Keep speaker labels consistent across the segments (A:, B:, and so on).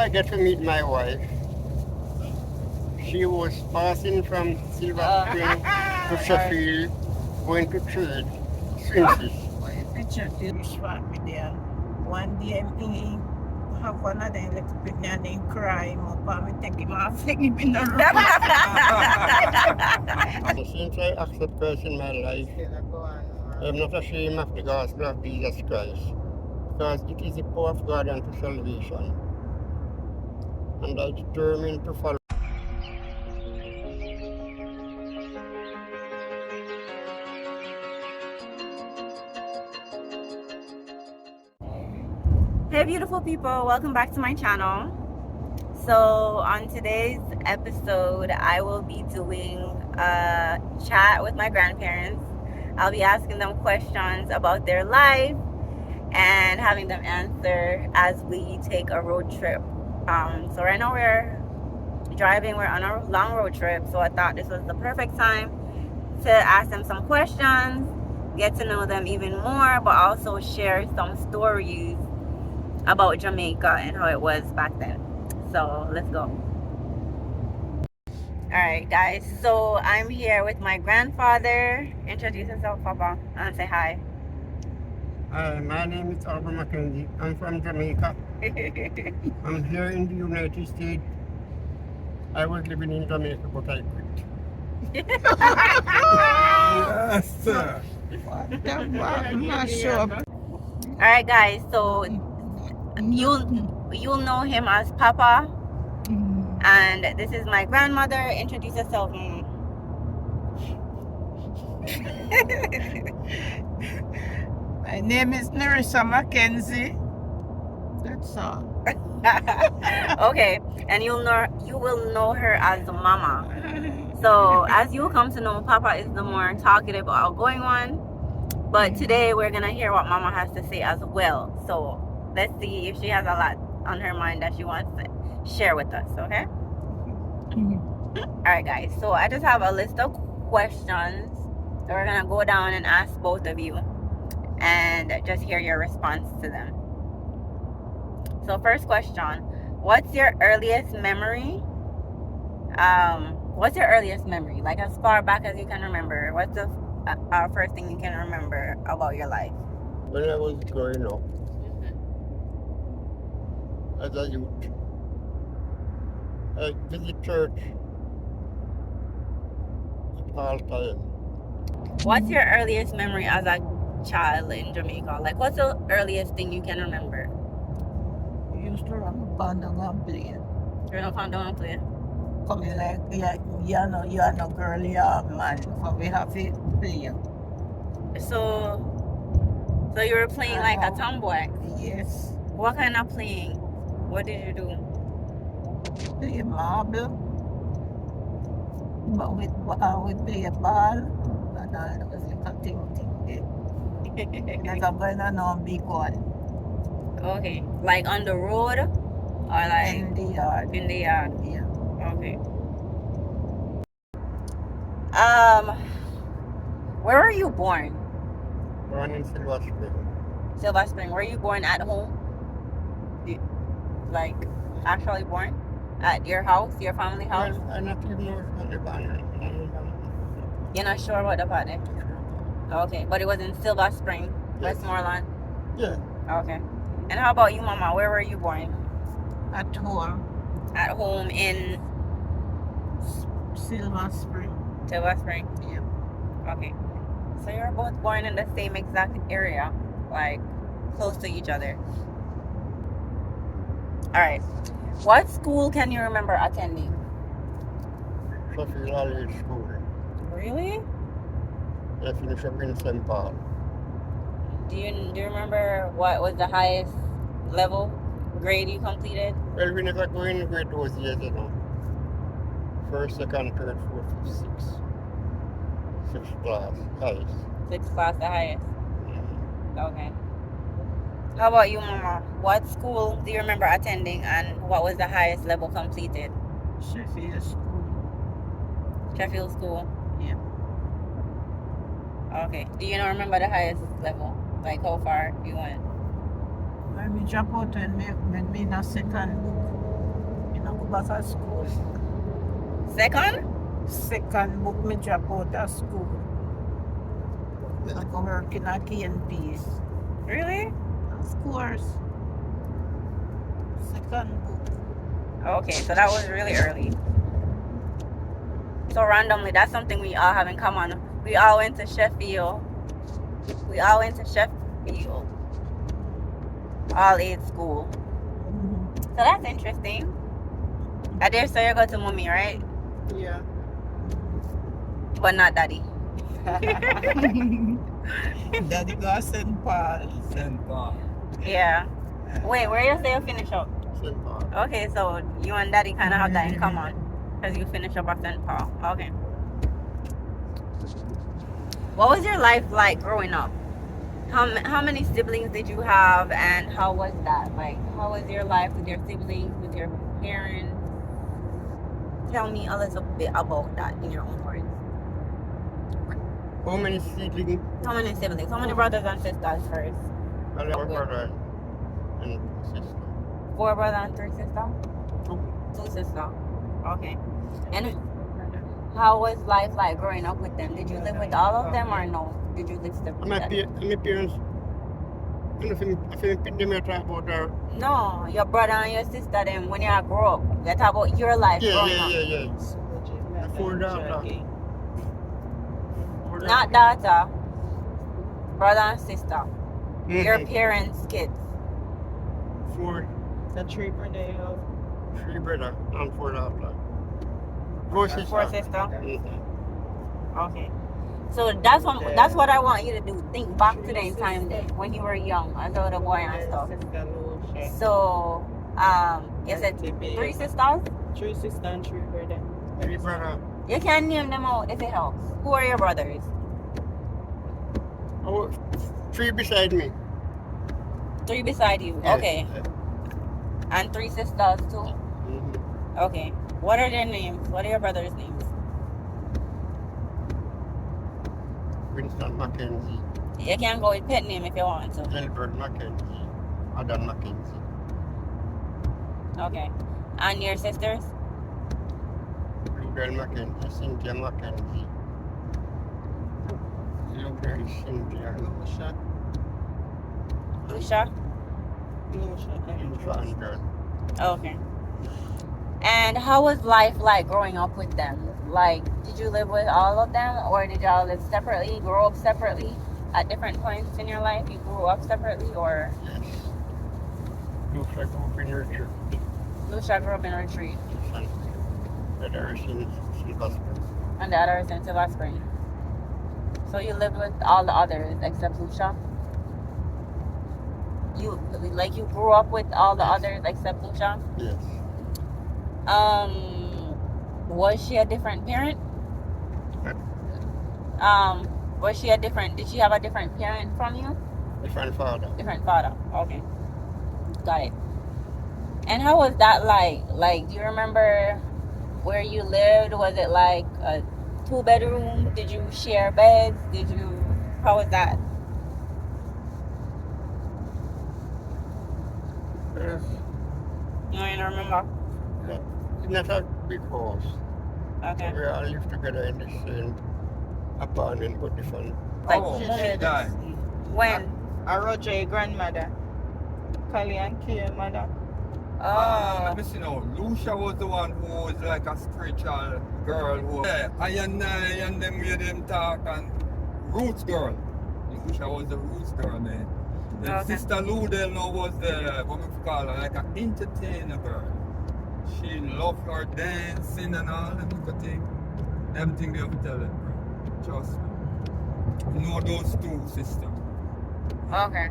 A: I get to meet my wife, she was passing from Silver Spring to Sheffield, going to trade Swinces.
B: One day he have one of them little bit and then cry him up and we take him off, take him in the room.
A: Since I accept Christ in my life, I am not ashamed of the gospel of Jesus Christ, because it is the power of God unto salvation. And I determined to follow.
C: Hey beautiful people, welcome back to my channel. So on today's episode I will be doing a chat with my grandparents. I'll be asking them questions about their life and having them answer as we take a road trip. So right now we're driving, we're on a long road trip, so I thought this was the perfect time to ask them some questions, get to know them even more, but also share some stories about Jamaica and how it was back then. So let's go. Alright guys, so I'm here with my grandfather. Introduce yourself, Papa, and say hi.
A: Hi, my name is Albert Mackenzie. I'm from Jamaica. I'm here in the United States. I was living in Jamaica, but I quit.
D: Yes, sir.
B: I'm not sure.
C: Alright guys, so you'll know him as Papa, and this is my grandmother. Introduce yourself.
B: My name is Nerissa Mackenzie. That's all.
C: Okay, and you will know her as the mama. So as you come to know, Papa is the more talkative, outgoing one. But today we're gonna hear what Mama has to say as well. So let's see if she has a lot on her mind that she wants to share with us. Okay. All right, guys. So I just have a list of questions that we're gonna go down and ask both of you, and just hear your response to them. So first question: what's your earliest memory? What's your earliest memory? Like as far back as you can remember. What's the first thing you can remember about your life?
A: When I was growing up, as a youth, I visit church all time.
C: What's your earliest memory as a child in Jamaica? Like, what's the earliest thing you can remember?
B: We used to run up and down and play.
C: You're not found down and play.
B: Coming like, you are no girl, you are man. So we have to play.
C: So you were playing like a tomboy.
B: Yes.
C: What kind of playing? What did you do?
B: Play marble. But we play a ball. And that was like a thing. Like I'm going to know big one.
C: Okay, like on the road, or like
B: In the yard.
C: in the yard?
B: Yeah.
C: Okay. Where were you born?
A: Born in Silver Spring.
C: Silver Spring. Were you born at home? Like, actually born at your house, your family house?
A: Well, I'm not even sure about the banner.
C: You're not sure about the party? Okay, but it was in Silver Spring,
A: Yes.
C: Westmoreland.
A: Yeah.
C: Okay. And how about you, Mama? Where were you born?
B: At home.
C: At home in
B: Silver Spring.
C: Silver Spring.
B: Yeah.
C: Okay. So you're both born in the same exact area, like close to each other. All right. What school can you remember attending?
A: Sheffield College School.
C: Really?
A: I finished up in St. Paul.
C: Do you remember what was the highest level grade you completed?
A: Well, we never go in grade those years, you know. First, second, third, fourth, fifth, sixth. Sixth class, highest.
C: Sixth class, the highest.
A: Mm.
C: Okay. How about you, Mama? What school do you remember attending, and what was the highest level completed?
B: Sheffield School.
C: Sheffield School.
B: Yeah.
C: Okay. Do you not remember the highest level? Like how far you went?
B: When we drop out when me in a second back at school.
C: Second?
B: Second book me drop out of school. I go work in a KNP's.
C: Really?
B: Of course. Second book.
C: Okay, so that was really early. So randomly, that's something we all have in common. We all went to Sheffield. All age school. So that's interesting. I dare say you go to mommy, right?
B: Yeah.
C: But not daddy.
B: Daddy got St. Paul.
D: St. Paul.
C: Yeah. Wait, where you say you finish up?
A: St. Paul.
C: Okay, so you and daddy kind of have that in common. Because you finish up at St. Paul. Okay. What was your life like growing up? How many siblings did you have, and how was that? Like, how was your life with your siblings, with your parents? Tell me a little bit about that in your own words.
A: How many siblings?
C: How many siblings? How many brothers and sisters first?
A: Well, I have a brother and sister.
C: 4 brothers and 3 sisters?
A: Two.
C: 2 sisters. Okay. And how was life like growing up with them? Did you live with all of them or no? Did you live separately?
A: My parents, I think them I talk about her.
C: No, your brother and your sister, them, when you grow up, they talk about your life growing up.
A: Yeah. Four daughters.
C: Not daughter, brother and sister. Your parents' kids.
A: 4,
B: The 3 brother you have.
A: 3 brothers and 4 daughters. 4 sisters.
C: 4 sisters.
A: Mhm.
C: Okay. So that's what I want you to do. Think back to the time when you were young, as a little boy and stuff. So, you said 3 sisters?
B: 3 sisters and 3 brothers.
A: 3 brothers.
C: You can name them out if it helps. Who are your brothers?
A: Oh, 3 beside me.
C: 3 beside you.
A: Yes.
C: Okay. And 3 sisters too.
A: Mhm.
C: Okay. What are their names? What are your brothers' names?
A: Winston Mackenzie,
C: You can go with pet name if you want to.
A: Gilbert Mackenzie, Adam Mackenzie.
C: Okay. And your sisters?
A: Bluebell Mackenzie, Cynthia Mackenzie. Bluebell Cynthia.
C: Lucia?
A: Andrew.
C: Okay. And how was life like growing up with them? Like, did you live with all of them, or did y'all live separately, grow up separately at different points in your life? You grew up separately, or?
A: Yes. Looks like open retreat.
C: Lucia grew up in Retreat,
A: The other is in Silver Spring.
C: and the other is in Silver Spring. So you lived with all the others except Lucia? You grew up with all the others except Lucia?
A: Yes.
C: Was she a different parent? Did she have a different parent from you?
A: Different father.
C: Different father. Okay. Got it. And how was that like? Like, do you remember where you lived? Was it like a 2-bedroom? Did you share beds? How was that?
A: Yes.
C: No, you don't remember?
A: It's not a big house.
C: Okay.
A: We all live together in the same apartment, but different.
C: Like,
D: Oh, she died.
C: when?
B: Roger, grandmother. Kali and Kay, mother.
D: Let me see now. Lucia was the one who was like a spiritual girl who I and them made them talk, and roots girl. Lucia was the roots girl, man. Then
C: Okay.
D: Sister Ludel now was the what we call her, like an entertainer girl. She loved her dancing and all them little things. Them things they have to tell them, bro. Trust me. You know those 2 sisters.
C: Okay.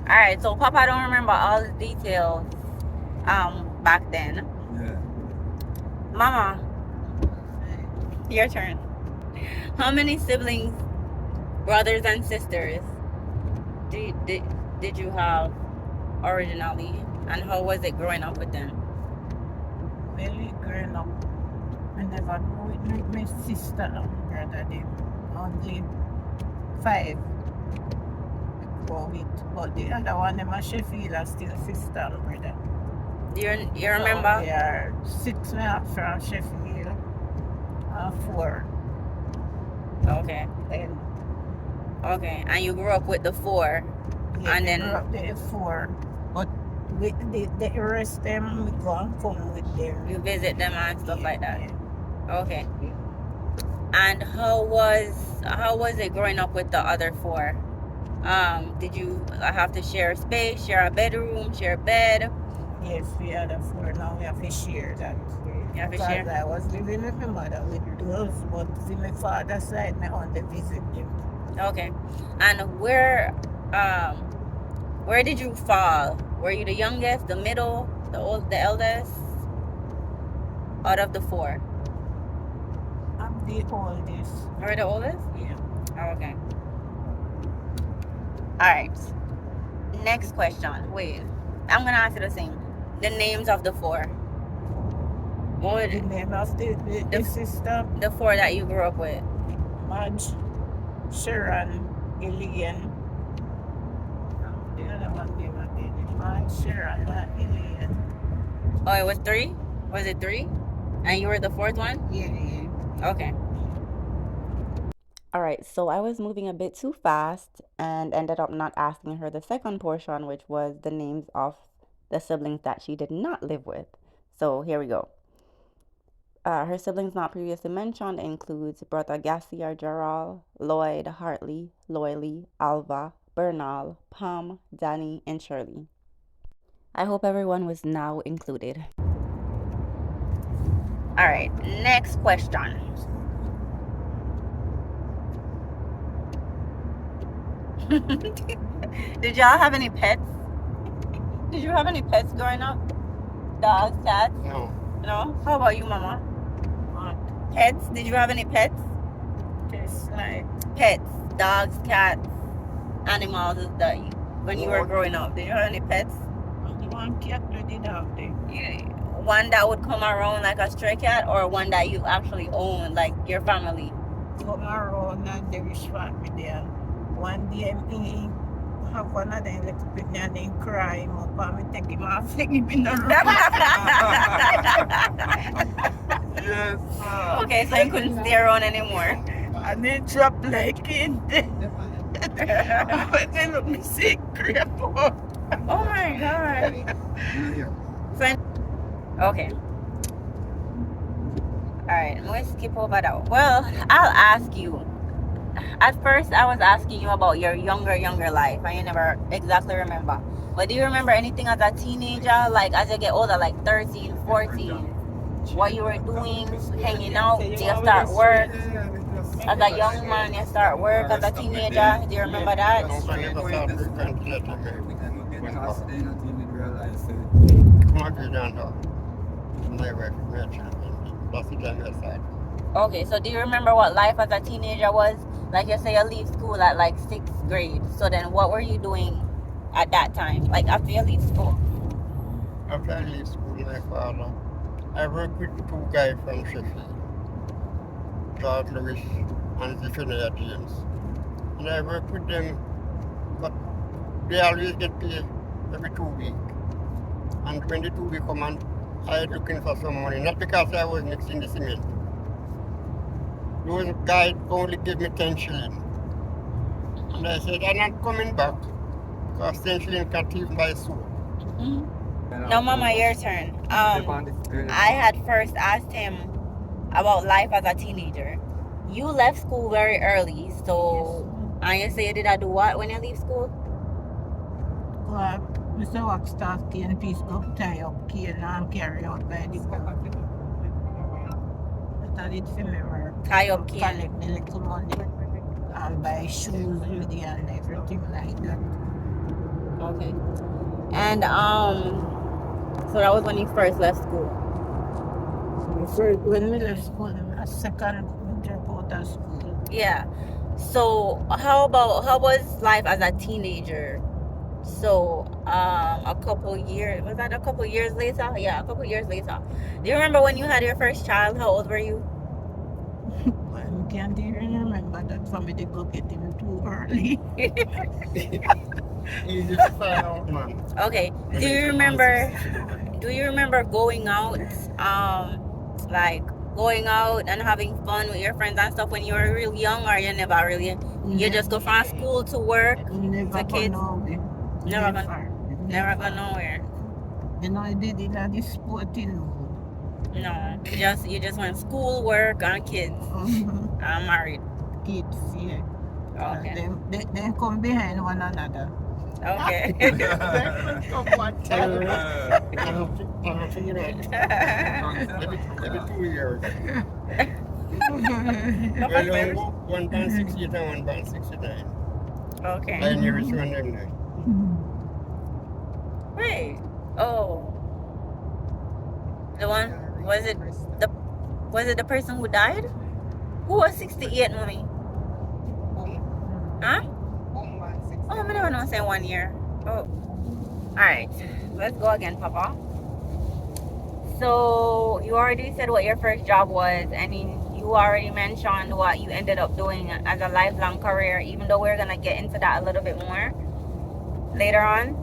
C: All right. So Papa don't remember all the details. Back then.
D: Yeah.
C: Mama, your turn. How many siblings, brothers and sisters, did you have originally, and how was it growing up with them?
B: Really growing up. I never grew with my sister and brother. They only 5. Go with, but the other one, them a Sheffield, are still sister and brother.
C: Do you remember?
B: We are 6.5 from Sheffield. 4.
C: Okay.
B: Then,
C: Okay. And you grew up with the 4.
B: yeah,
C: And
B: they
C: then-
B: grew up there 4. But with the rest them, we go and come with them.
C: You visit them and stuff like that.
B: Yeah.
C: Okay. And how was it growing up with the other 4? Did you have to share a space, share a bedroom, share a bed?
B: Yes, we had a 4. Now we have to share that.
C: You have to
B: Because
C: share?
B: I was living with my mother with 12, but with my father's side, I want to visit them.
C: Okay. And where did you fall? Were you the youngest, the middle, the eldest? Out of the 4?
B: I'm the oldest.
C: You were the oldest?
B: Yeah.
C: Oh, okay. Alright. Next question. Wait. I'm gonna ask you the same. The names of the 4. What
B: The
C: would
B: name of the sister,
C: the 4 that you grew up with?
B: Madge, Sharon, Elaine. The other one name again. Madge, Sharon, and Elaine.
C: Oh, it was 3? Was it 3? And you were the 4th one?
B: Yeah.
C: Okay. All right, so I was moving a bit too fast and ended up not asking her the second portion, which was the names of the siblings that she did not live with. So here we go. Her siblings not previously mentioned includes brother Gassier Gerald, Lloyd, Hartley, Loylee, Alva, Bernal, Pam, Danny, and Shirley. I hope everyone was now included. All right, next question. Did y'all have any pets? Did you have any pets growing up? Dogs, cats?
A: No.
C: No? How about you, Mama?
B: What?
C: Pets? Did you have any pets?
B: Just like,
C: Pets, dogs, cats, animals that when you were
A: What?
C: growing up. Did you have any pets?
B: the one cat we did have there.
C: One that would come around like a stray cat, or one that you actually own, like your family?
B: Come around and they wish for me there. One day, he have one of them little bit and they cry him up and me take him off, take him in the room.
D: Yes, sir.
C: Okay, so you couldn't stay around anymore.
B: And they drop like in there. And then look me see creep up.
C: Oh my god. Okay. Alright, I'm going to skip over that. Well, I'll ask you. At first, I was asking you about your younger life, and you never exactly remember. But do you remember anything as a teenager? Like, as you get older, like 13, 14? What you were doing, hanging out? Do you start work? As a young man, you start work as a teenager. Do you remember that?
A: No, I never thought we went to let him come on, you don't know. My wife, my children. That's the time I started.
C: Okay, so do you remember what life as a teenager was? Like you say you leave school at like 6th grade. So then what were you doing at that time? Like after you leave school?
A: After I leave school, my father, I worked with 2 guys from Sheffield, George Lewis and Zephaniah James. And I worked with them, but they always get paid every 2 weeks. And when the 2 weeks come and I was looking for some money, not because I was mixing the cement. Those guys only gave me 10 shillings. And I said, I'm not coming back, because 10 shillings can't even buy soap.
C: Mm-hmm. No, Mama, your turn. I had first asked him about life as a teenager. You left school very early, so and you say you did I do what when you leave school?
B: Mr. Waxstaff cane piece go tie up cane and carry out by the boat. That did for me work.
C: Tie up cane.
B: Collect the little money and buy shoes with it and everything like that.
C: Okay. And so that was when you first left school.
B: When we left school, a second we drop out of school.
C: Yeah. So how was life as a teenager? So a couple years later? Yeah, a couple years later. Do you remember when you had your first child? How old were you?
B: I can't even remember that for me to go get him too early.
A: Easy to find out, man.
C: Okay. Do you remember do you remember going out, like going out and having fun with your friends and stuff when you were real young, or you never really? You just go from school to work
B: Never
C: to
B: go
C: kids.
B: nowhere.
C: Never go nowhere.
B: You know, I did it at the sporting room.
C: No, you just went school, work, and kids. I'm married.
B: Kids, yeah.
C: Okay.
B: They come behind one another.
C: Okay.
B: They come one time.
A: Every 2 years.
C: Papa
A: Well,
C: said-
A: 1.68 and 1.69.
C: Okay.
A: I never saw them there.
C: Wait. Oh. The one was it the person who died? Who was 68, mommy? Huh? Oh, I never know saying 1 year. Oh. Alright. Let's go again, Papa. So you already said what your first job was, and you already mentioned what you ended up doing as a lifelong career, even though we're gonna get into that a little bit more later on.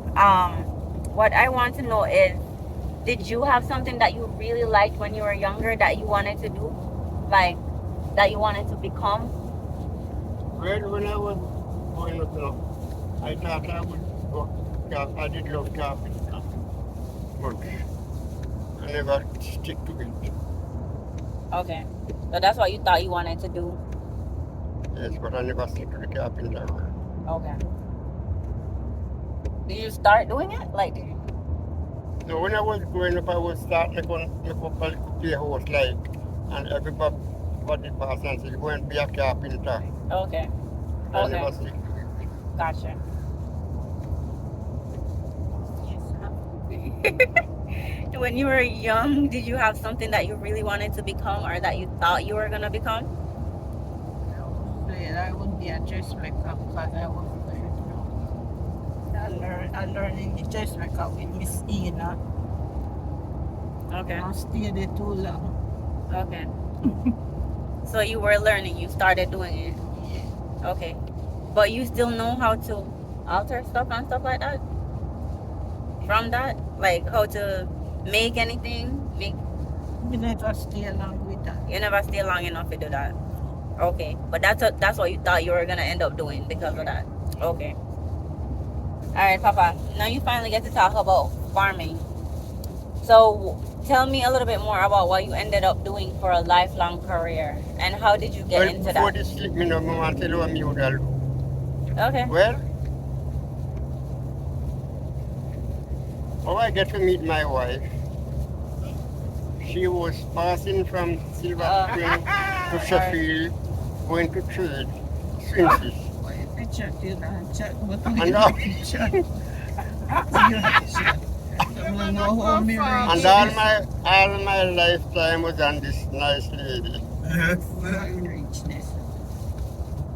C: What I want to know is, did you have something that you really liked when you were younger that you wanted to do? Like, that you wanted to become?
A: Well, when I was growing up, I thought I would go. I did love carpentry, but I never stick to it.
C: Okay. So that's what you thought you wanted to do?
A: Yes, but I never stick to the carpenter.
C: Okay. Did you start doing it? Like,
A: So when I was growing up, I was starting to make up a little playhouse, like, and everybody pass and say, go and be a carpenter.
C: okay.
A: I
C: Okay.
A: never stick to it.
C: Gotcha. When you were young, did you have something that you really wanted to become, or that you thought you were gonna become?
B: I would be a dressmaker because I was I learned in the dressmaker with Miss Ina.
C: Okay.
B: I don't stay there too long.
C: Okay. So you were learning, you started doing it. Okay. But you still know how to alter stuff and stuff like that? From that? Like how to make anything?
B: We never stay along with that.
C: You never stay long enough to do that. Okay. But that's what you thought you were gonna end up doing because of that. Okay. Alright, Papa. Now you finally get to talk about farming. So tell me a little bit more about what you ended up doing for a lifelong career, and how did you get
A: Well,
C: into
A: before
C: that?
A: this slip, I want to tell you what me would have do.
C: Okay.
A: Well, how I get to meet my wife, she was passing from Silver Spring to Sheffield, going to trade, Swinces.
B: I chat, you know, chat, but
A: And now,
B: don't know how me
A: and
B: reach
A: all my lifetime was on this nice lady.
D: Yes.
B: this.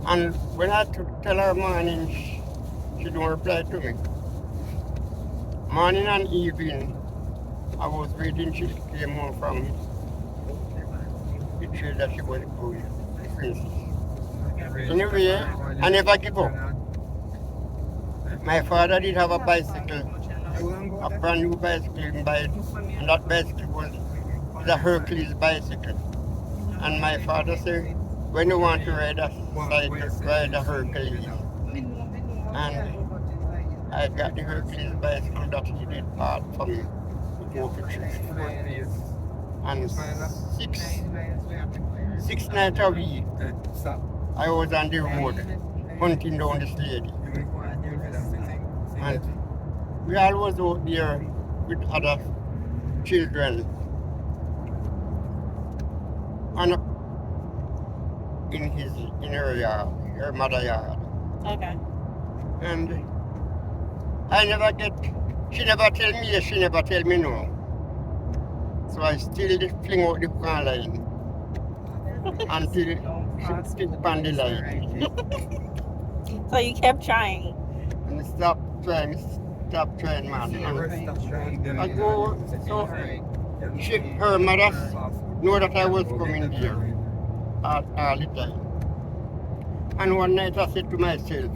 A: And when I tell her morning, she don't reply to me. Morning and evening, I was waiting. She came home from the trade that she was going. Anyway, I never give up. My father did have a bicycle, a brand new bicycle in bike, and that bicycle was the Hercules bicycle. And my father said, when you want to ride a cycle, ride a Hercules. And I got the Hercules bicycle that he did part for me to go to church. And six nights a week, I was on the road hunting down this lady. And we always out there with other children. And in her yard, her mother yard.
C: Okay.
A: And I never she never tell me yes, she never tell me no. So I still fling out the hook and line until she stick on the line.
C: So you kept trying.
A: And stop trying, man. And I go, so her mother know that I was coming here all the time. And one night I said to myself,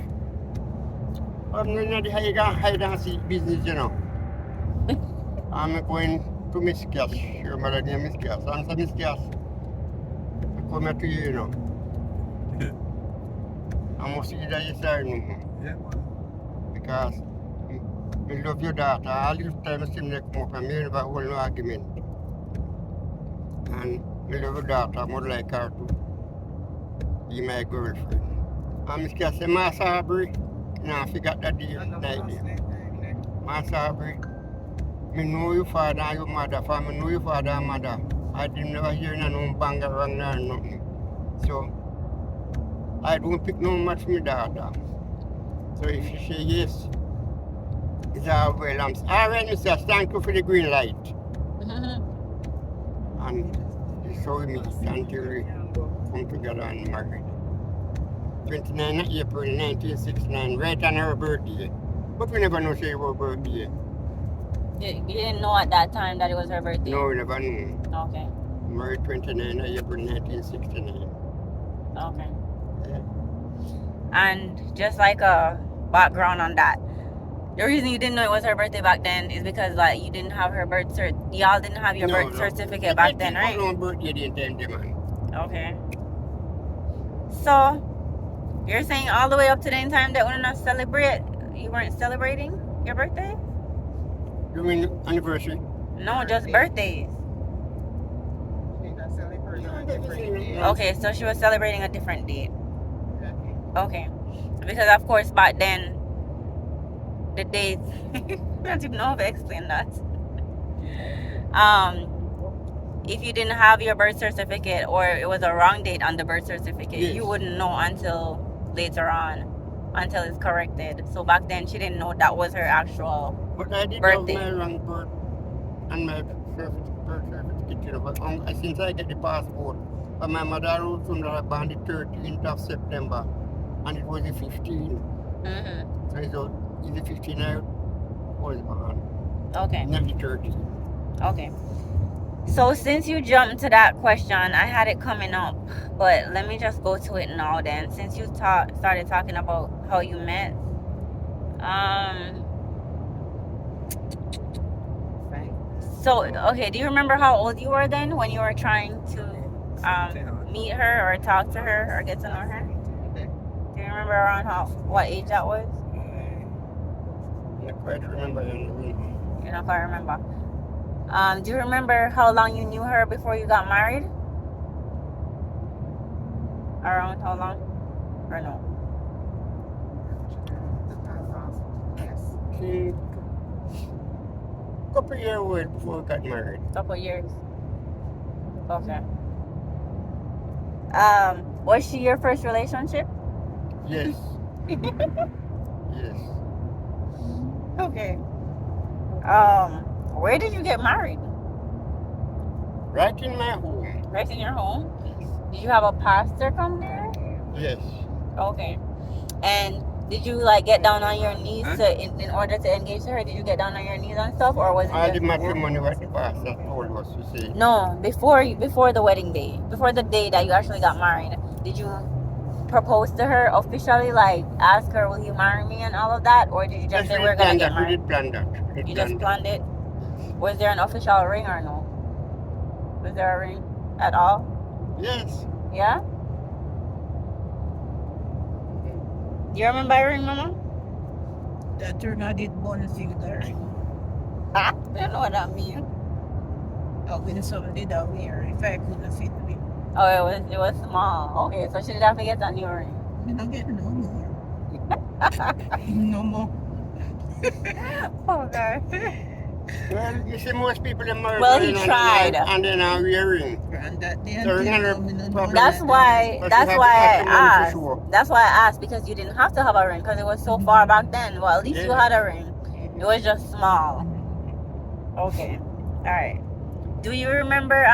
A: I'm going to hide and seek business, you know. I'm going to Miss Cass. Your mother name Miss Cass. Answer Miss Cass. I come here to you, you know. I must see that you say no more.
D: Yeah, man.
A: Because I love your daughter. All this time I see me come up and me never hold no argument. And I love your daughter. I would like her to be my girlfriend. And Miss Cass say, Master Aubrey, now I forgot that day, night day. Master Aubrey, me know your father and your mother, for me know your father and mother. I didn't never hear no bang around or nothing. So I don't pick no much from my daughter. So if she say yes, it's all well. I'm all right, Mr. Thank you for the green light. And it's how we meet until we come together and married. 29 April 1969, right on her birthday. But we never know she her birthday.
C: You didn't know at that time that it was her birthday?
A: No, we never knew.
C: Okay.
A: Married 29 April 1969.
C: Okay.
A: Yeah.
C: And just like a background on that, the reason you didn't know it was her birthday back then is because like you didn't have her birth cert. Y'all didn't have your birth certificate back then, right?
A: No birthday didn't tell man.
C: Okay. So you're saying all the way up to the time that we're not celebrate, you weren't celebrating your birthday?
A: You mean anniversary?
C: No, just birthdays. Okay, so she was celebrating a different date. Okay. Because of course back then the dates I don't even know how to explain that. If you didn't have your birth certificate or it was a wrong date on the birth certificate,
A: Yes.
C: you wouldn't know until later on, until it's corrected. So back then she didn't know that was her actual
A: But I did
C: birthday.
A: have my wrong birth and my birth certificate, you know, but since I get the passport, but my mother wrote from that on the 13th of September and it was the 15th.
C: Mm-hmm.
A: So it's the 15th I was born,
C: Okay.
A: not the 13th.
C: Okay. So since you jumped to that question, I had it coming up, but let me just go to it now then. Since you started talking about how you met, so okay, do you remember how old you were then when you were trying to meet her or talk to her or get to know her? Do you remember around what age that was?
A: I quite remember anything.
C: You don't quite remember. Do you remember how long you knew her before you got married? Around how long? Or no?
A: She couple years old before we got married.
C: Couple years. Okay. Was she your first relationship?
A: Yes. Yes.
C: Okay. Where did you get married?
A: Right in my home.
C: Right in your home? Did you have a pastor come there?
A: Yes.
C: Okay. And did you like get down on your knees in order to engage her? Did you get down on your knees and stuff, or was it
A: All the
C: just
A: matrimony what the pastor told us to say.
C: No, before the wedding day, before the day that you actually got married, did you propose to her officially, like ask her, will you marry me and all of that, or did you just say we're gonna get married?
A: We did plan that.
C: You just planned it? Was there an official ring or no? Was there a ring at all?
A: Yes.
C: Yeah? Do you remember a ring, Mama?
B: That turn I did bone figure.
C: I don't know what that means.
B: Oh, when some did that wear, if I couldn't fit me.
C: Oh, it was small. Okay, so she didn't have to get a new ring.
B: I don't get no more. No more.
C: Okay.
A: Well, you see most people are married.
C: Well, he tried.
A: And then I'm wearing.
B: And that day
A: So
B: until
A: another
B: now, me no
A: problem.
B: know
C: That's
B: that.
C: why
A: But
C: that's
A: you have
C: why I
A: to have the money
C: asked.
A: for sure.
C: That's why I asked, because you didn't have to have a ring because it was so far back then. Well, at least you
A: Yeah.
C: had a ring. It was just small. Okay. All right. Do you remember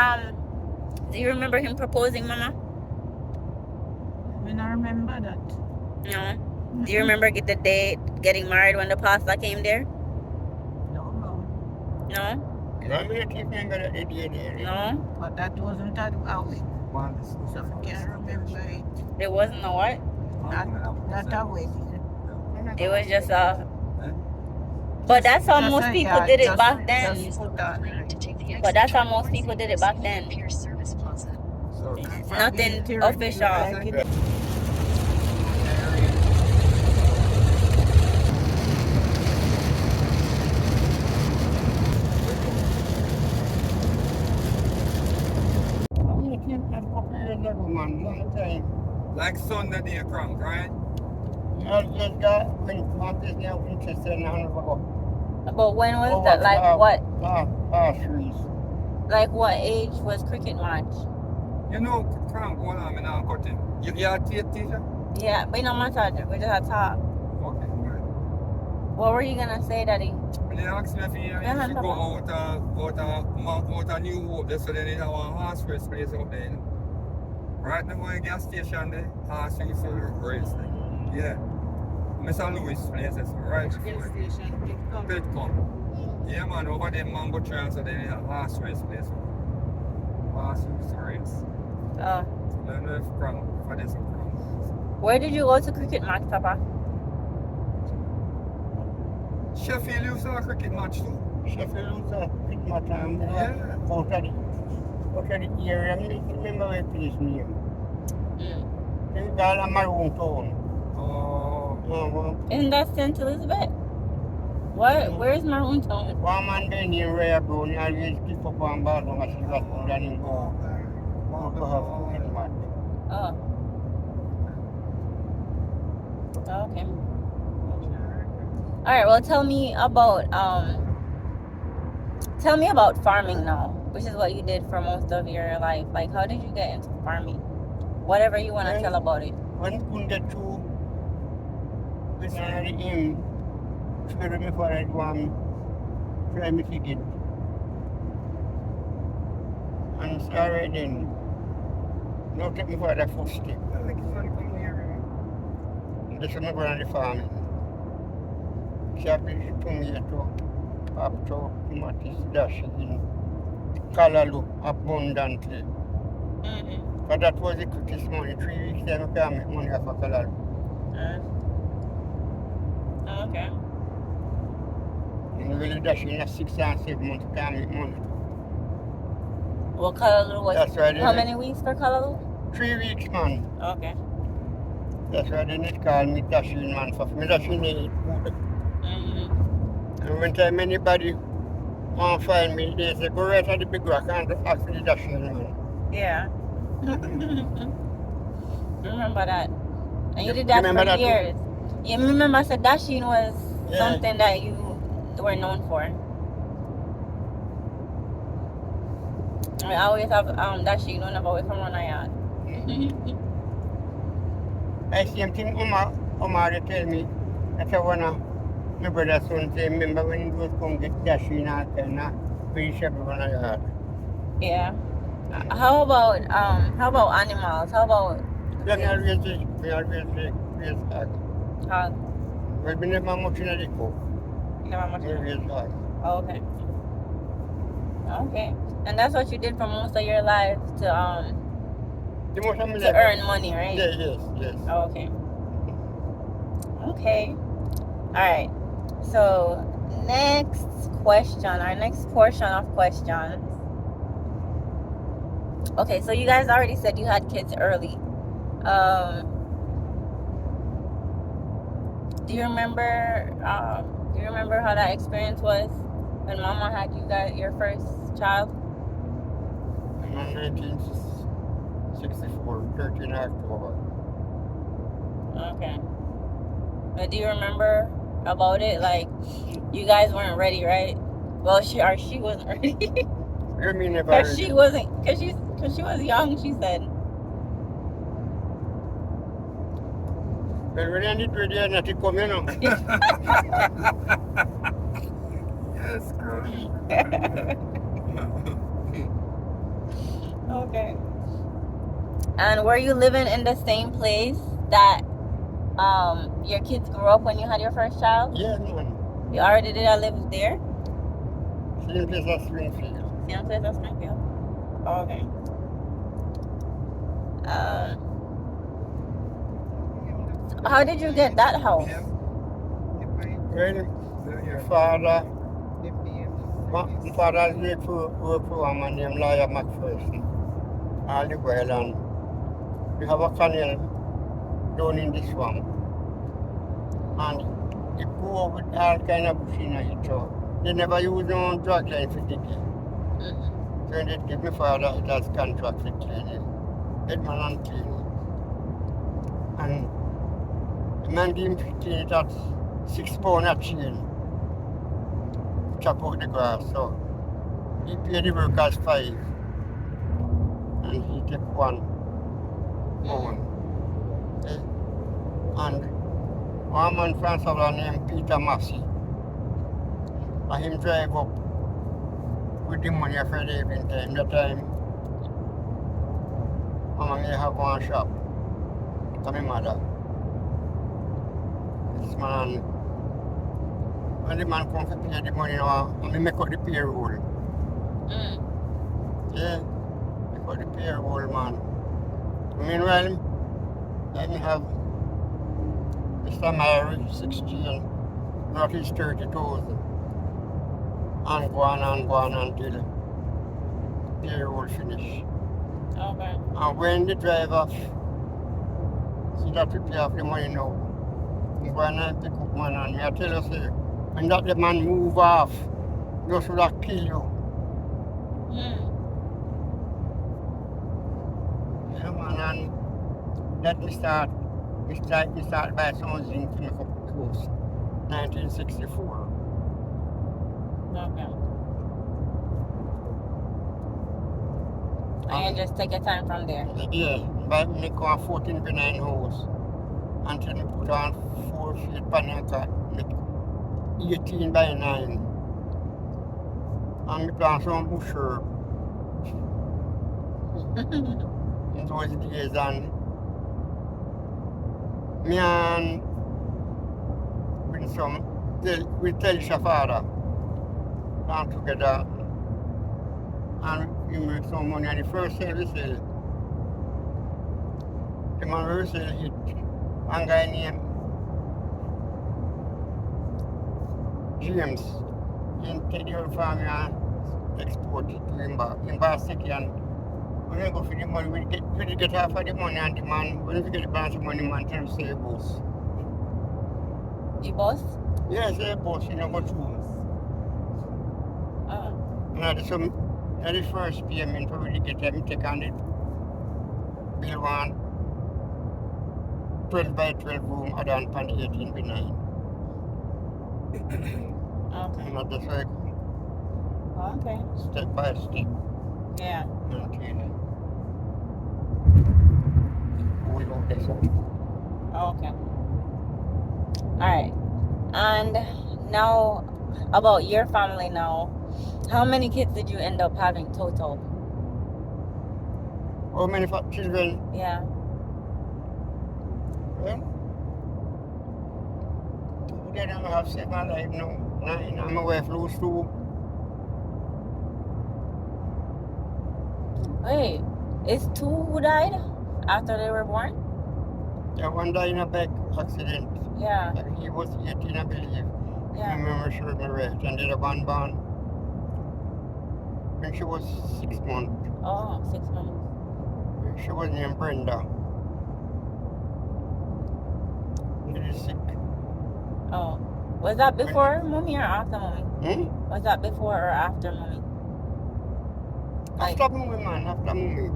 C: him proposing, Mama?
B: Me not remember that.
C: No. Do you remember the date getting married when the pastor came there?
B: No, no.
C: No?
A: I mean, I keep remember that they did there.
C: No?
B: But that wasn't at our wedding. So I can't remember it.
C: It wasn't a what?
B: Not our wedding.
C: It was just a But that's how
B: Just
C: most
B: like
C: people
B: that,
C: did it
B: just-
C: back then.
B: just put on.
C: But that's how most people did it back then.
D: So,
C: Nothing
B: Beauty
C: official.
B: like it.
A: I came a couple years ago, man, long time.
D: like Sunday day crank, right?
A: I just got went on this now Winchester and Hanover go.
C: But when was
A: Oh,
C: that? Like what?
A: Trees.
C: Like what age was cricket match?
D: You know, crank, hold on, I'm not cutting. You are a teacher?
C: Yeah, but no matter. We just had talk.
D: Okay, good.
C: What were you gonna say, Daddy?
D: They asked me if you should go out a New Hope, so they have a horse race place out there. You know? Right now, my gas station there, horse race race. Yeah. Mr. Louis place, that's right. Petcom. Yeah, man, over there, Mambo Trail, so they have a horse race place. Horse race.
C: Oh.
D: So I don't know if for this or
C: Where did you go to cricket match, Papa?
D: Sheffield used to have a cricket match too.
A: Sheffield was a big matter.
D: Yeah.
A: Out of the area. I remember where place name. They call a Maroon Town.
D: Oh.
C: Isn't that St. Elizabeth? What? Where's Maroon Town?
A: One man there named Ray Brown, he always keep up on ball from a silver spoon and him go to have cricket match.
C: Oh. Okay. All right. Well, tell me about farming now, which is what you did for most of your life. Like, how did you get into farming? Whatever you want to tell about it.
A: When you couldn't get through, we started him. Trade me for it one, try me to get. And started then. Now take me for the first step. I think it's going to come here. This is my going to the farming. Cabbage, tomato, up to tomatoes, dashing, callaloo abundantly.
C: Mm-hmm.
A: But that was the quickest money. 3 weeks time I can make money off of callaloo.
C: Okay.
A: And really dashing in 6 and 7 months I can make money.
C: Well, callaloo was.
A: That's why they
C: How many weeks for callaloo?
A: 3 weeks, man.
C: Okay.
A: That's why they need call me dashing man for me dashing the food.
C: Mm-hmm.
A: And when time anybody want to find me, they say go right at the big rock and ask for the dashing man.
C: Yeah. Remember that. And you did
A: You
C: that
A: remember
C: for
A: that too?
C: years. You remember Dashing was
A: Yeah.
C: something that you were known for. I always have Dashing whenever we come on our yard.
A: I same thing Omar they tell me that I wanna my brother's son say remember when he was come get dashing and kind of fish everyone I had.
C: Yeah. How about animals? How about
A: Yeah, me always raise hog.
C: hog?
A: Well, me never much in the cook.
C: Never much.
A: Me raise hog.
C: Oh, okay. Okay. And that's what you did for most of your life to
A: The most of me
C: to earn money, right?
A: Yeah, yes.
C: Oh, okay. Okay. All right. So next question, our next portion of questions. Okay, so you guys already said you had kids early. Do you remember how that experience was when Mama had you guys your first child?
A: In 1964, 13 October.
C: Okay. But do you remember about it? Like, you guys weren't ready, right? Well, she wasn't ready.
A: You mean never
C: Cause
A: ready?
C: she wasn't, cause she was young. She said.
A: Well, when I need ready, I'm not to come, you know.
D: Yes, girl.
C: Okay. And were you living in the same place that your kids grew up when you had your first child?
A: Yeah, man.
C: You already did live there?
A: Same place as Springfield.
C: Same place as Springfield. Oh, okay. How did you get that house?
A: Well, The father, the father work for a man named Lawyer McPherson. All the while, and we have a canal down in the swamp. And he go with all kind of bush in it. So they never use no drug line for dig it. So they give my father it as contract for cleaning. Headman and cleaning. And the man give him to clean it at £6 a chain. Chop out the grass. So he paid the workers 5. And he take £1. Okay. And one man from Savannah named Peter Massey. And him drive up with the money for the evening time. That time, Mama may have one shop to my mother. This man, when the man come to pay the money now, and me make up the payroll. Yeah, make up the payroll, man. Meanwhile, let me have Mr. Mary, 16, not his 30,000. And go on until the payroll finish.
C: Okay.
A: And when the driver see that we pay off the money now, I'm going to pick up man and me I tell you, say, when that the man move off, those should have kill you. Yeah, man, and that we start by some zinc to make up the house. 1964.
C: Okay. And you just take your time from there.
A: Yeah, by me go on 14 by 9 house. Until me put on 4 feet panaka, make 18 by 9. And me plant some bush herb. In those days, and me and we tell your father, come together and we make some money. And the first sale we sell, the man we sell hit one guy named James. He take the whole family and export it to him back. In Basiki, and when we go for the money, we get half of the money, and the man, when we get the bunch of money, man tell us say boss.
C: You boss?
A: Yes, say boss, you know, go through. And at the first payment, we get them take on it. Bill one 12 by 12 room, other than 18 by 9.
C: Okay.
A: And that's why I go
C: Okay.
A: step by step.
C: Yeah.
A: Until we go this way.
C: Okay. Alright. And now about your family now. How many kids did you end up having total?
A: How many children?
C: Yeah.
A: Well, 2 that I have 7 alive now. 9, and my wife lose 2.
C: Wait, is 2 who died after they were born?
A: Yeah, one died in a bike accident.
C: Yeah.
A: He was 18, I believe.
C: Yeah.
A: Remember, she was my right. And the other one born when she was 6 months.
C: Oh, 6 months.
A: She was named Brenda. She is sick.
C: Oh. Was that before mommy or after mommy? Was that before or after mommy?
A: After mommy, man. After mommy.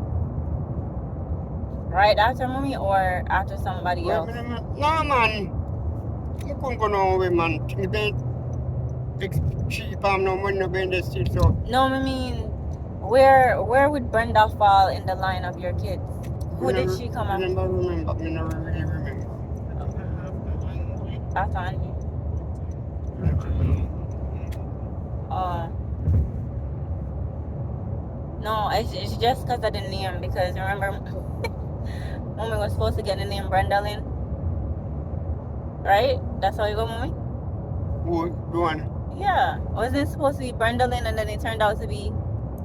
C: Right after mommy or after somebody else?
A: No, man. I couldn't go nowhere, man. It's cheap. I'm no money in the street, so.
C: No, I mean, where would Brenda fall in the line of your kids? Who did she come
A: I
C: after?
A: never remember. I never really remember.
C: After Angie? No, it's just because of the name. Because remember, mommy was supposed to get the name Brenda Lynn, right? That's how you go, mommy.
A: Who? The one?
C: Yeah, wasn't it supposed to be Brenda Lynn, and then it turned out to be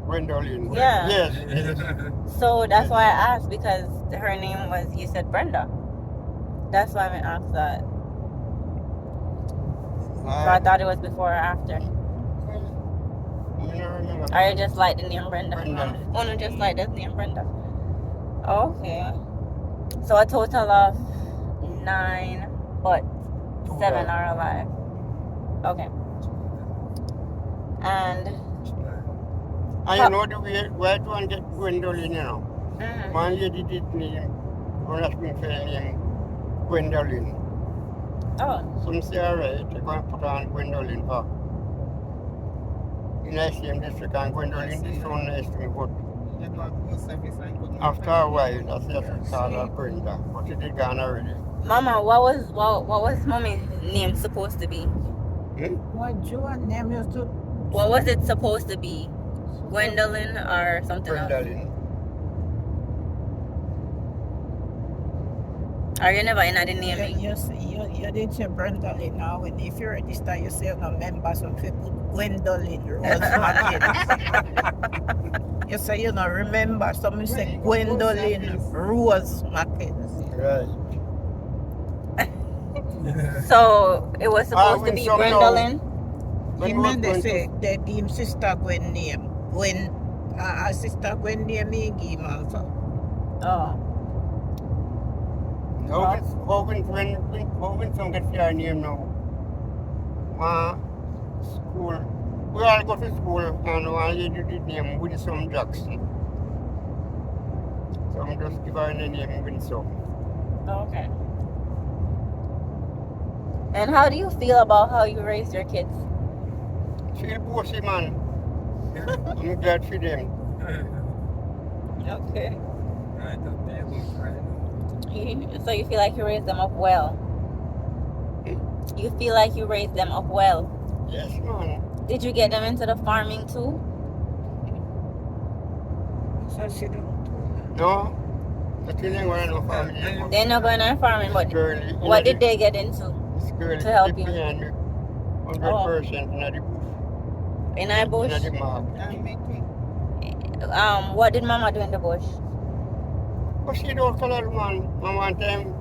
A: Brenda Lynn.
C: Yeah.
A: Yes.
C: So that's why I asked, because her name was, you said Brenda. That's why I asked that. So I thought it was before or after.
A: I don't remember.
C: Or you just like the name Brenda?
A: Brenda.
C: Oh, no, just like the name Brenda. Okay. So a total of 9, but 7 are alive. Okay. And
A: I know the way where to get Gwendolyn, you know.
C: mhm.
A: One lady did name, one has been name Gwendolyn.
C: Oh,
A: Some say, alright, they're going to put on Gwendolyn for. In the same district, and Gwendolyn is so nice to me, but after a while, I said to call her Brenda, but it is gone already.
C: Mama, what was Mommy's name supposed to be?
B: What Joan name used to?
C: What was it supposed to be? Gwendolyn or something else?
A: Gwendolyn.
C: Or you never in the naming?
B: You did say Brenda now, and if you register yourself a member, some people Gwendolyn Rose Martin. You say you don't remember, some say Gwendolyn Rose Martin.
A: Right.
C: So it was supposed to
A: when
C: be
A: some
C: Gwendolyn?
A: When
B: He
A: we
B: meant
A: was
B: they
A: going
B: say that him sister Gwen name. Gwen, sister Gwen name he give also.
C: Oh.
A: How when some get their name now? School. We all go to school and one lady did name Winsome Jackson. So I'm just give her the name Winsome.
C: Okay. And how do you feel about how you raised your kids?
A: Feel bossy, man. I'm glad for them.
C: Okay.
D: Right,
C: So you feel like you raised them up well? You feel like you raised them up well?
A: Yes, man.
C: Did you get them into the farming too?
B: So she don't.
A: No, the thing ain't going to family.
C: They're not going on farming, but
A: Girl,
C: what did they get into?
A: This girl
C: to help
A: keep
C: you?
A: me on 100% in the bush.
C: In our bush?
A: In the market.
C: What did Mama do in the bush?
A: But she don't color, man. And one time,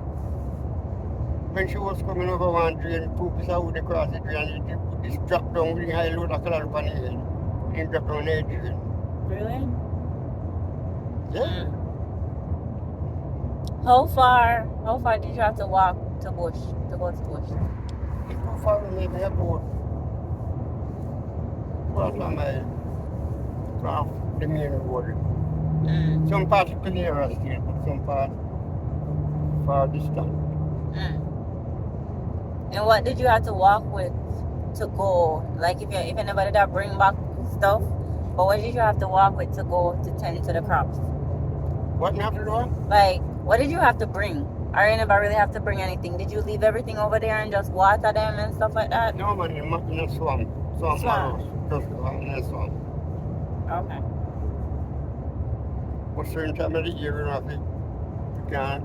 A: when she was coming over one drain, 2 pieces of wood across the drain, and this dropped down with a high load of color upon the head. And dropped down the drain.
C: Really?
A: Yeah.
C: How far did you have to walk to go to bush?
A: It's too far from maybe about quarter mile from the main road. Some parts clear still, but some parts far distant.
C: And what did you have to walk with to go? Like if you never did that bring back stuff, but what did you have to walk with to go to tend to the crops?
A: What you have to do?
C: Like what did you have to bring? Or you never really have to bring anything? Did you leave everything over there and just water them and stuff like that?
A: No, man, in a swamp. Swamp. Just in a swamp.
C: Okay.
A: But certain time of the year, you can't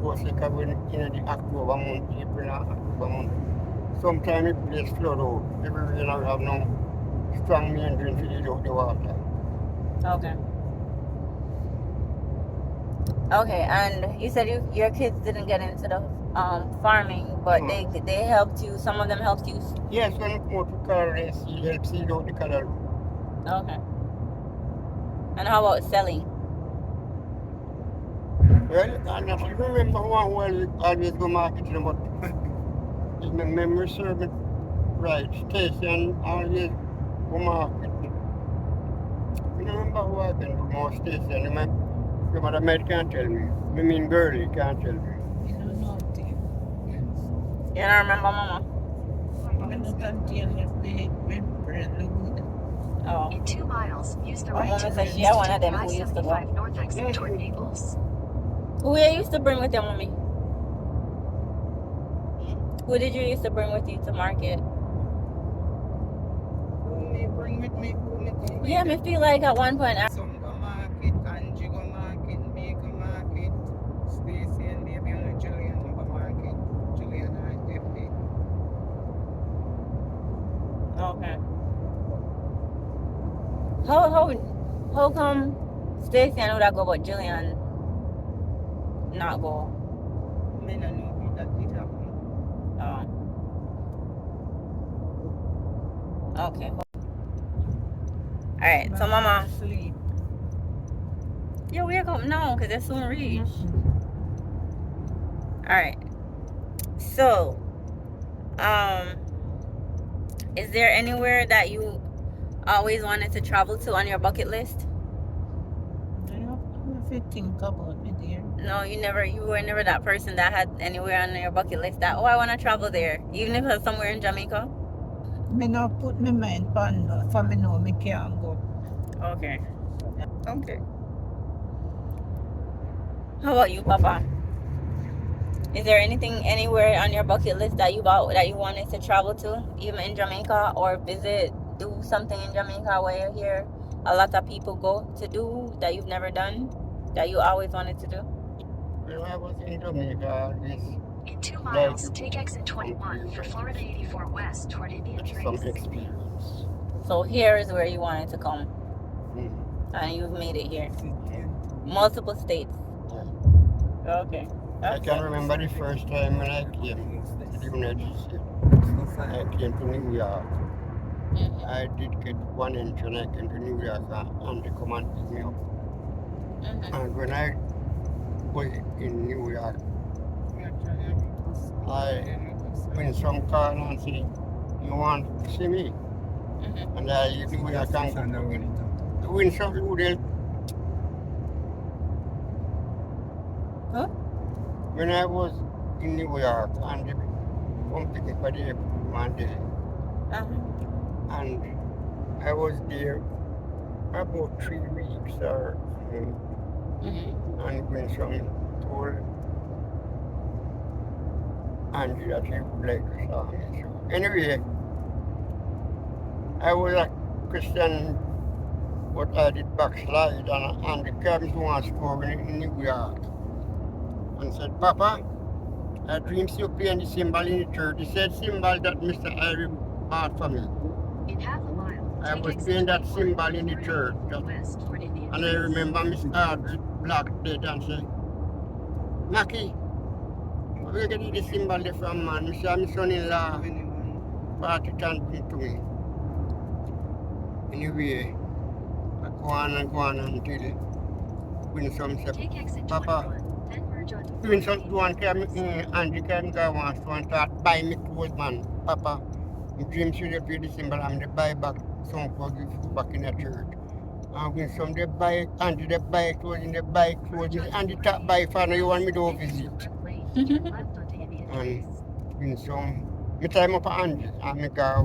A: go sick of when in the October month, April and October month. Sometimes it plays flood out. Everywhere you have no strong main drain to lead out the water.
C: Okay. Okay, and you said your kids didn't get into the farming, but they helped you. Some of them helped you.
A: Yes, when you go to color, he helps seed out the color.
C: Okay. And how about selling?
A: Well, I not remember one who always go marketing, but if my memory serves me right, Station always go market. I don't remember who I can do more Station. Your mother Med can't tell me. I mean, girlie can't tell me.
B: You don't know.
C: You don't remember Mama? Oh.
E: In 2 miles, use the
C: My
E: right
C: mama
E: turn
C: said she had one of them
E: to
C: who used to go.
E: I-75 north exit toward Naples.
C: Who you used to bring with you, mommy? Who did you used to bring with you to market?
B: Bring with me,
C: Yeah, I feel like at one point.
B: Some go market, Angie go market, me go market, Stacy and baby and Julian go market. Julian and Deputy.
C: Okay. How come Stacey and would I go, but Jillian not go?
B: Me no know how that did happen.
C: Oh. Okay. Alright, so Mama.
B: Sleep.
C: Yeah, we're going no, because they soon reach. Alright. So, is there anywhere that you always wanted to travel to on your bucket list?
B: If you think about it, dear.
C: No, you were never that person that had anywhere on your bucket list that, oh, I want to travel there, even if it's somewhere in Jamaica.
B: Me not put my mind on that, for me know me can't go.
C: Okay. Okay. How about you, Papa? Is there anything anywhere on your bucket list that you wanted to travel to, even in Jamaica, or visit, do something in Jamaica where you're here? A lot of people go to do that you've never done, that you always wanted to do.
A: When I was in Jamaica,
E: In 2
A: like
E: miles,
A: you
E: take exit 21 for Florida 84 West toward Indian
A: it's some
E: Trace.
A: experience.
C: So here is where you wanted to come,
A: Mm.
C: and you've made it here. Multiple states.
A: Yeah.
C: Okay.
A: I can remember the first time when I came to the United States. I came to New York.
C: Mhm.
A: I did get one entry and I came to New York and they come and pick me up.
C: Mhm.
A: And when I was in New York, I went some car and said, you want to see me?
C: Mhm.
A: And I leave New York and go again. Win some Udel.
C: Huh?
A: When I was in New York and they come pick me for the airport one day,
C: Uh-huh.
A: and I was there about 3 weeks or
C: Mhm.
A: and when some told Andy that he would like to saw me. So anyway, I was a Christian, but I did backslide and the cabins was scoring in New York and said, Papa, I dreams you playing the cymbal in the church. He said cymbal that Mr. Irie bought for me.
E: In half a mile,
A: I
E: take
A: was
E: exit
A: playing that
E: 21
A: cymbal in the
E: for
A: church.
E: 84 West toward Indian
A: And I
E: Trace.
A: remember Miss Audrey Black dead and said, Mackie, where get the cymbal there from, man? I said, my son-in-law bought it and bring it to me. Anyway, I go on until when some say,
E: Take exit
A: Papa,
E: 21, then merge onto
A: when
E: Florida
A: some one
E: 84
A: come
E: West.
A: and the can go wants to and start buy me clothes, man. Papa, my dream should have played the symbol and they buy back some for give food back in the church. And when some they buy and they buy clothes and they buy clothes and the top buy for now you want me to visit.
E: Turn left onto Indian
A: And
E: Trace.
A: when some me time up and me go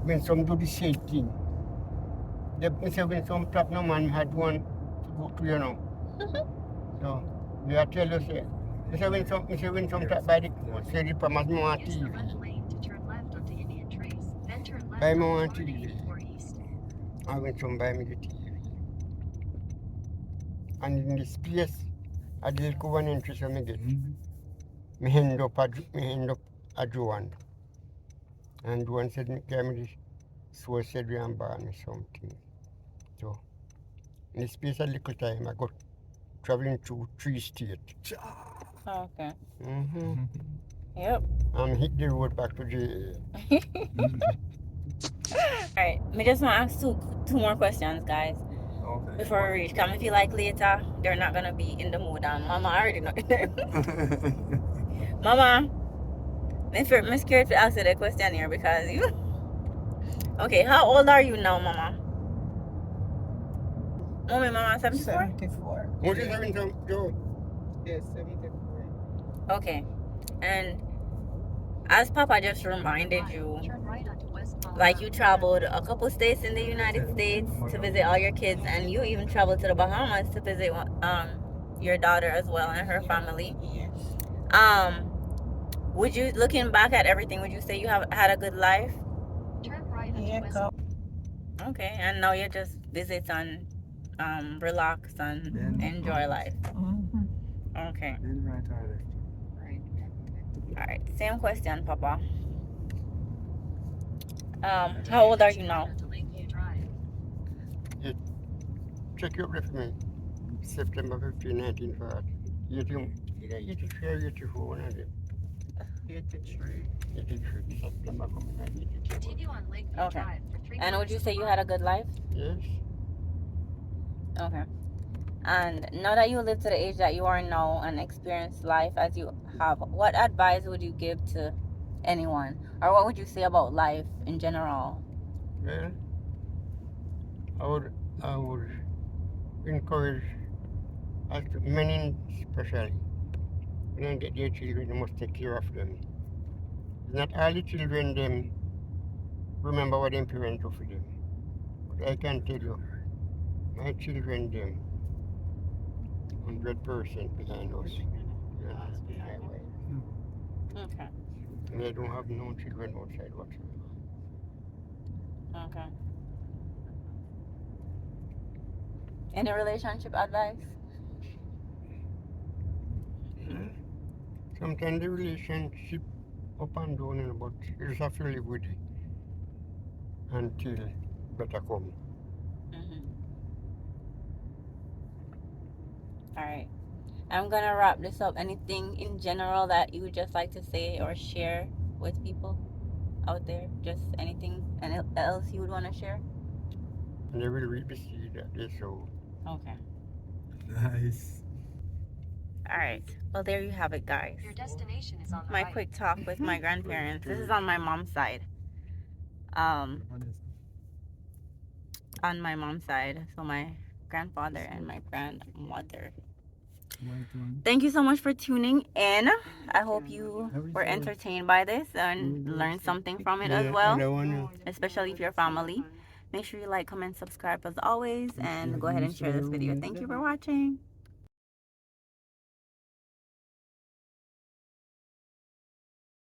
A: when some do the same thing. They say when some platinum man had one to go to, you know. So they are tell you say, when some tap by the say the promise me want
E: Use the
A: TV.
E: left lane to turn left onto Indian Trace, then turn left
A: Buy me
E: onto
A: one
E: Florida
A: TV.
E: 84 East.
A: And when some buy me the TV. And in the space, I did go one interest I get. Me hand up a Joan. And Joan said me give me this so said we and buy me something. So in the space a little time I got traveling through 3 states.
C: Okay.
A: Mm-hmm.
C: Yep.
A: And hit the road back to the
C: Alright, me just want to ask two more questions, guys,
D: Okay.
C: before we reach. Because I feel like later they're not gonna be in the mood, and Mama already know. Mama, I'm scared to ask you the question here because you. Okay, how old are you now, Mama? Mama, 74?
B: 74.
A: What is having some Joe?
B: Yes, 74.
C: Okay, and as Papa just reminded you,
E: Turn right onto West
C: like you traveled a couple states in the United States to visit all your kids, and you even traveled to the Bahamas to visit your daughter as well and her family.
B: Yes.
C: Would you, looking back at everything, would you say you have had a good life?
E: Turn right onto
B: Yeah,
E: West.
B: come.
C: Okay, and now you just visit and relax and enjoy life.
B: Mm-hmm.
C: Okay,
D: Then right or left?
C: all right. Same question, Papa. How old are you now?
E: Onto Lakeview Drive.
A: Check your for me. September 15, 1940. 83 or 84, one of them.
B: 83.
A: 83 September coming out 83.
E: Continue on Lakeview
C: Okay.
E: Drive for 3
C: And would
E: quarters
C: you
E: of
C: say
E: a
C: you
E: mile.
C: had a good life?
A: Yes.
C: Okay. And now that you live to the age that you are now and experience life as you have, what advice would you give to anyone? Or what would you say about life in general?
A: Well, I would encourage us to, men especially, when they get their children, they must take care of them. Not all the children them remember what their parents do for them. But I can tell you, my children them 100% behind us. And my wife.
C: Okay.
A: And I don't have no children outside whatsoever.
C: Okay. Any relationship advice?
A: Sometimes the relationship up and down, you know, but you just have to live with it until better come.
C: All right. I'm gonna wrap this up. Anything in general that you would just like to say or share with people out there? Just anything else you would want to share?
A: And they will reap the seed that they sow.
C: Okay.
D: Nice.
C: All right. Well, there you have it, guys.
E: Your destination is on the
C: My
E: right.
C: quick talk with my grandparents. This is on my mom's side. On my mom's side. So my grandfather and my grandmother. Thank you so much for tuning in. I hope you were entertained by this and learned something from it as well, especially if you're family. Make sure you like, comment, subscribe as always, and go ahead and share this video. Thank you for watching.